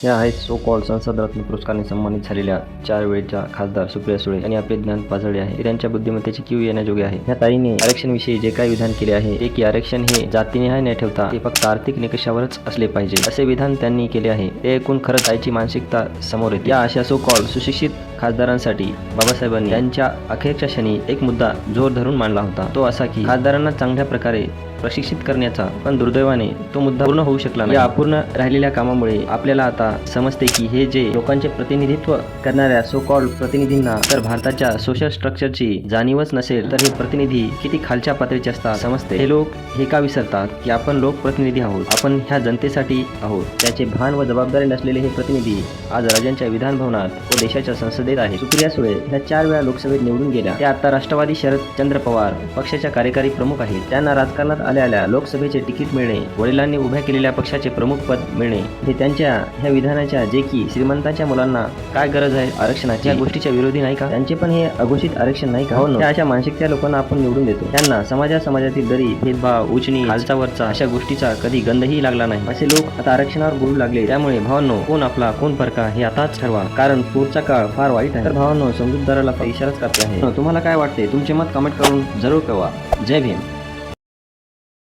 या आहेत so called संसद रत्न पुरस्काराने सन्मानित झालेल्या 4 वेळच्या खासदार सुप्रिया सुळे यांनी आपले ज्ञान पाजळले आहे. ते त्यांच्या बुद्धिमत्तेची कीव येण्याजोगे आहे. या ताईने आरक्षणाविषयी जे काही विधान केले आहे ते की आरक्षण हे जातीनिहाय न ठेवता ते फक्त आर्थिक निकषावरच असले पाहिजे असे विधान त्यांनी केले आहे. ते ऐकून खरंच ताईची मानसिकता समोर येते. या अशा सो कॉल्ड सुशिक्षित खासदारांसाठी बाबासाहेबांनी त्यांच्या अखेरच्या क्षणी एक मुद्दा जोर धरून मांडला होता. तो असा की खासदारांना चांगल्या प्रकारे प्रशिक्षित करण्याचा, पण दुर्दैवाने तो मुद्दा पूर्ण होऊ शकला नाही. या अपूर्ण राहिलेल्या कामामुळे आपल्याला आता समजते की हे जे लोकांचे प्रतिनिधित्व करणाऱ्या सो कॉल्ड प्रतिनिधींना तर भारताच्या सोशल स्ट्रक्चरची जाणीवच नसेल तर हे प्रतिनिधी किती खालच्या पातळीचे असतात समजते. हे लोक हे का विसरतात की आपण लोकप्रतिनिधी आहोत, आपण ह्या जनतेसाठी आहोत. त्याचे भान व जबाबदारी नसलेले हे प्रतिनिधी आज राज्यांच्या विधान भवनात व देशाच्या संसदेत आहेत. सुप्रिया सुळे ह्या 4 वेळा लोकसभेत निवडून गेल्या. त्या आता राष्ट्रवादी शरदचंद्र पवार पक्षाच्या कार्यकारी प्रमुख आहेत. त्यांना राजकारणात आल्या लोकसभेचे तिकीट मिळणे, वडिलांनी उभ्या केलेल्या पक्षाचे प्रमुख पद मिळणे हे त्यांच्या ह्या विधानाच्या जे की श्रीमंतांच्या मुलांना काय गरज आहे आरक्षणाची या गोष्टीच्या विरोधी नाही का? त्यांचे पण हे अघोषित आरक्षण नाही का? त्या अशा मानसिकता लोकांना आपण निवडून देतो. त्यांना समाजातील दरी, भेदभाव, उचनी, खालचा वरचा अशा गोष्टीचा कधी गंधही लागला नाही. असे लोक आता आरक्षणावर बोलू लागले. त्यामुळे भावांनो, कोण आपला कोण परका हे आताच ठरवा, कारण पुढचा काळ फार वाईट आहे. तर भावांनो, समजूतदाराला इशाराच करते आहे. तुम्हाला काय वाटते? तुमचे मत कमेंट करून जरूर कळवा. जय भीम.